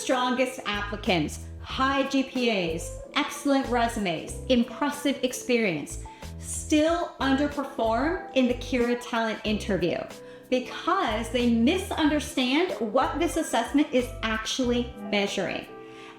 strongest applicants, high GPAs, excellent resumes, impressive experience, still underperform in the Career Talent interview because they misunderstand what this assessment is actually measuring.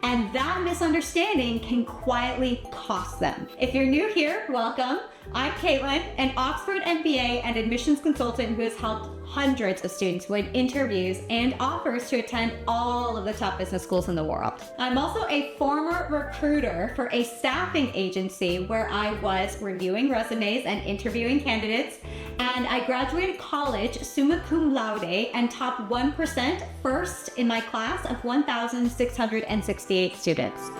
And that misunderstanding can quietly cost them. If you're new here, welcome. I'm Caitlin, an Oxford MBA and admissions consultant who has helped hundreds of students win interviews and offers to attend all of the top business schools in the world. I'm also a former recruiter for a staffing agency where I was reviewing resumes and interviewing candidates, and I graduated college summa cum laude and top 1% first in my class of 1,668 students.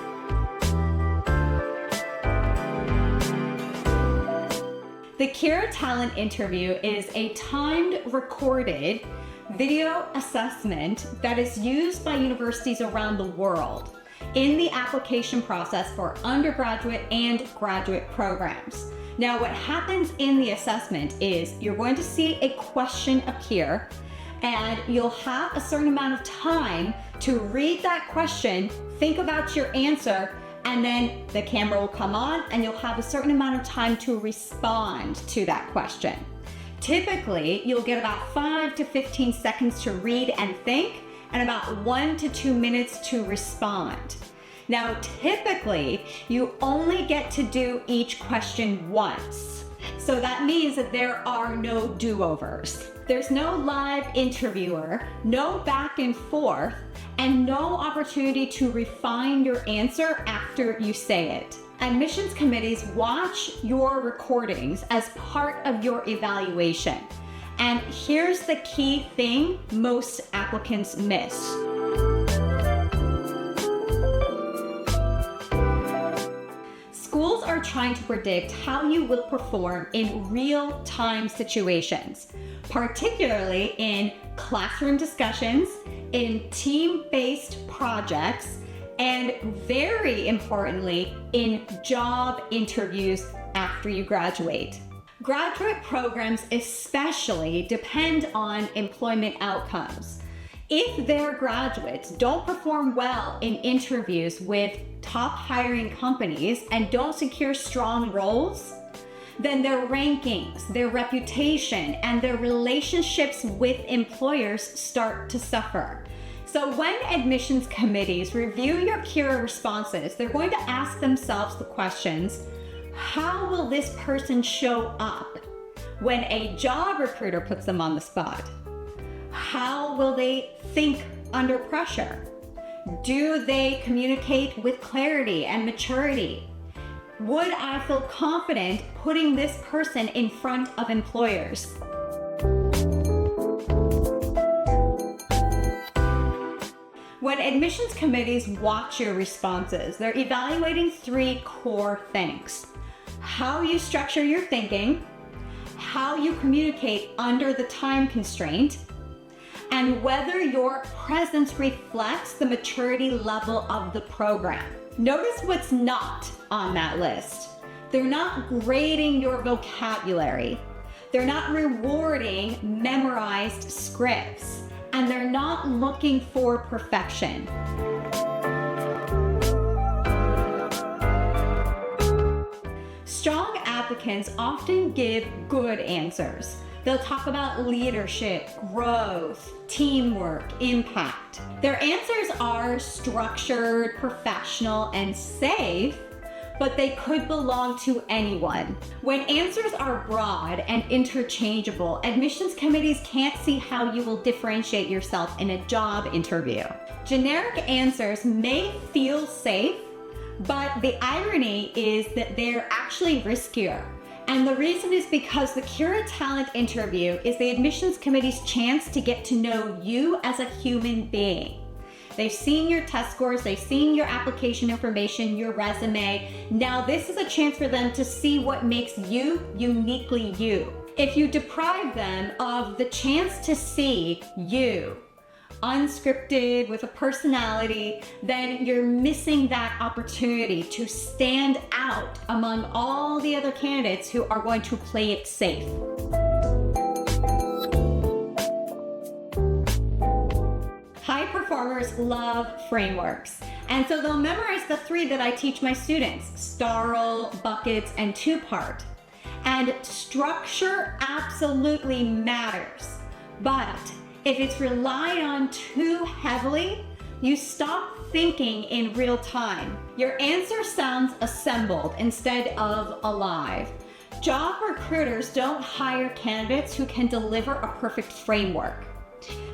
The Career Talent interview is a timed, recorded video assessment that is used by universities around the world in the application process for undergraduate and graduate programs. Now, what happens in the assessment is you're going to see a question appear, and you'll have a certain amount of time to read that question, think about your answer, and then the camera will come on and you'll have a certain amount of time to respond to that question. Typically, you'll get about 5 to 15 seconds to read and think, and about 1 to 2 minutes to respond. Now, typically, you only get to do each question once. So that means that there are no do-overs. There's no live interviewer, no back and forth, and no opportunity to refine your answer after you say it. Admissions committees watch your recordings as part of your evaluation. And here's the key thing most applicants miss. Schools are trying to predict how you will perform in real-time situations, particularly in classroom discussions, in team-based projects, and very importantly, in job interviews after you graduate. Graduate programs especially depend on employment outcomes. If their graduates don't perform well in interviews with top hiring companies and don't secure strong roles, then their rankings, their reputation, and their relationships with employers start to suffer. So when admissions committees review your CURA responses, they're going to ask themselves the questions: how will this person show up when a job recruiter puts them on the spot? How will they think under pressure? Do they communicate with clarity and maturity? Would I feel confident putting this person in front of employers? When admissions committees watch your responses, they're evaluating 3 core things: how you structure your thinking, how you communicate under the time constraint, and whether your presence reflects the maturity level of the program. Notice what's not on that list. They're not grading your vocabulary. They're not rewarding memorized scripts. And they're not looking for perfection. Strong applicants often give good answers. They'll talk about leadership, growth, teamwork, impact. Their answers are structured, professional, and safe, but they could belong to anyone. When answers are broad and interchangeable, admissions committees can't see how you will differentiate yourself in a job interview. Generic answers may feel safe, but the irony is that they're actually riskier. And the reason is because the Career Talent interview is the admissions committee's chance to get to know you as a human being. They've seen your test scores, they've seen your application information, your resume. Now this is a chance for them to see what makes you uniquely you. If you deprive them of the chance to see you, unscripted, with a personality, then you're missing that opportunity to stand out among all the other candidates who are going to play it safe. High performers interviewers love frameworks. And so they'll memorize the 3 that I teach my students: STARL, buckets, and 2-part. And structure absolutely matters. But if it's relied on too heavily, you stop thinking in real time. Your answer sounds assembled instead of alive. Job recruiters don't hire candidates who can deliver a perfect framework.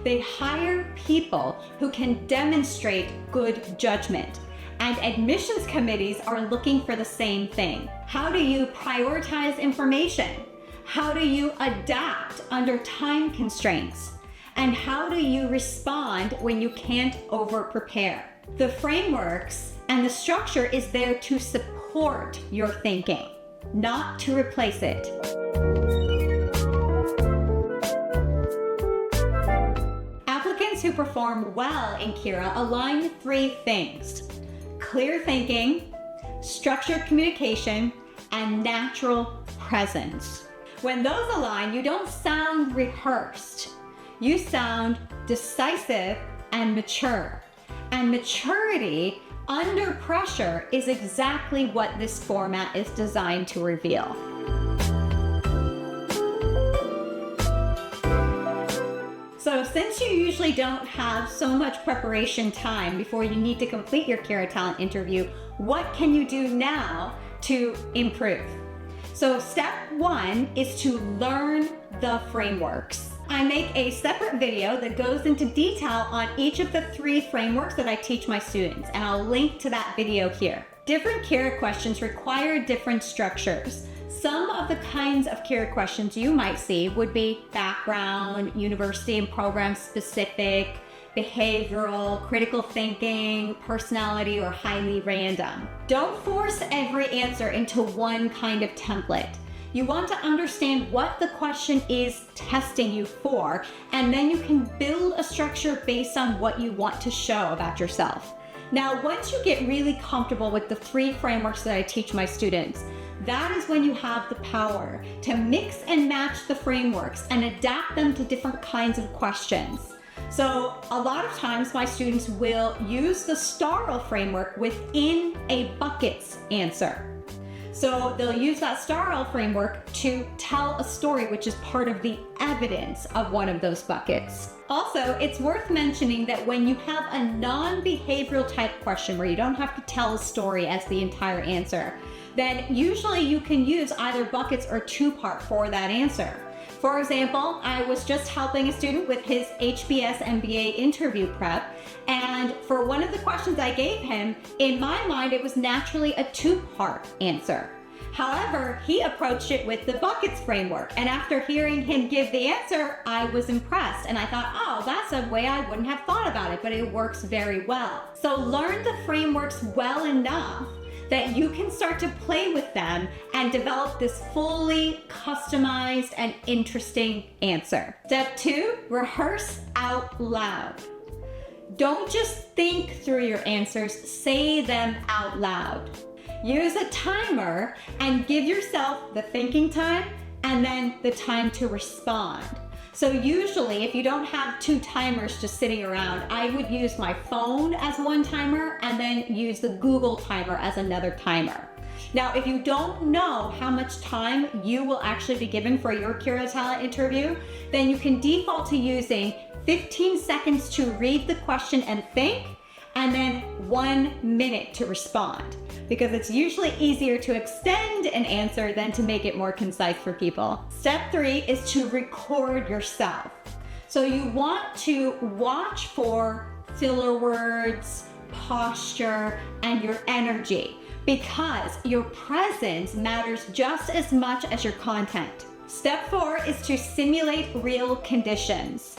They hire people who can demonstrate good judgment. And admissions committees are looking for the same thing. How do you prioritize information? How do you adapt under time constraints? And how do you respond when you can't over-prepare? The frameworks and the structure is there to support your thinking, not to replace it. Applicants who perform well in Kira align with 3 things: clear thinking, structured communication, and natural presence. When those align, you don't sound rehearsed. You sound decisive and mature. And maturity under pressure is exactly what this format is designed to reveal. So since you usually don't have so much preparation time before you need to complete your Kira Talent interview, what can you do now to improve? So step 1 is to learn the frameworks. I make a separate video that goes into detail on each of the 3 frameworks that I teach my students, and I'll link to that video here. Different Kira questions require different structures. Some of the kinds of Kira questions you might see would be background, university and program specific, behavioral, critical thinking, personality, or highly random. Don't force every answer into one kind of template. You want to understand what the question is testing you for, and then you can build a structure based on what you want to show about yourself. Now, once you get really comfortable with the 3 frameworks that I teach my students, that is when you have the power to mix and match the frameworks and adapt them to different kinds of questions. So a lot of times my students will use the STARL framework within a buckets answer. So they'll use that STARL framework to tell a story, which is part of the evidence of one of those buckets. Also, it's worth mentioning that when you have a non-behavioral type question where you don't have to tell a story as the entire answer, then usually you can use either buckets or 2-part for that answer. For example, I was just helping a student with his HBS MBA interview prep, and for one of the questions I gave him, in my mind it was naturally a 2-part answer. However, he approached it with the buckets framework, and after hearing him give the answer, I was impressed, and I thought, oh, that's a way I wouldn't have thought about it, but it works very well. So learn the frameworks well enough that you can start to play with them and develop this fully customized and interesting answer. Step 2, rehearse out loud. Don't just think through your answers, say them out loud. Use a timer and give yourself the thinking time and then the time to respond. So usually if you don't have 2 timers just sitting around, I would use my phone as one timer and then use the Google timer as another timer. Now, if you don't know how much time you will actually be given for your Kira Talent interview, then you can default to using 15 seconds to read the question and think, and then 1 minute to respond, because it's usually easier to extend an answer than to make it more concise for people. Step 3 is to record yourself. So you want to watch for filler words, posture, and your energy, because your presence matters just as much as your content. Step 4 is to simulate real conditions.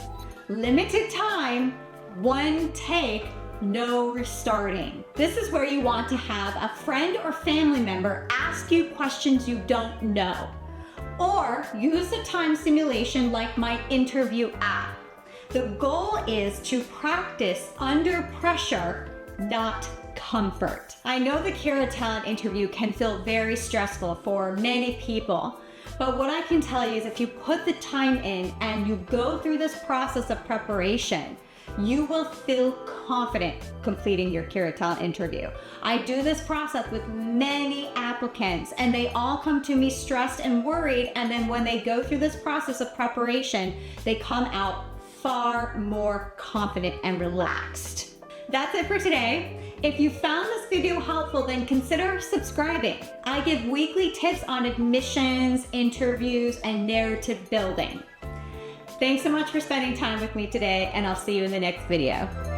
Limited time, 1 take, no restarting. This is where you want to have a friend or family member ask you questions you don't know. Or use a time simulation like my interview app. The goal is to practice under pressure, not comfort. I know the Kira Talent interview can feel very stressful for many people, but what I can tell you is if you put the time in and you go through this process of preparation, you will feel confident completing your career talent interview. I do this process with many applicants, and they all come to me stressed and worried, and then when they go through this process of preparation, they come out far more confident and relaxed. That's it for today. If you found this video helpful, then consider subscribing. I give weekly tips on admissions, interviews, and narrative building. Thanks so much for spending time with me today, and I'll see you in the next video.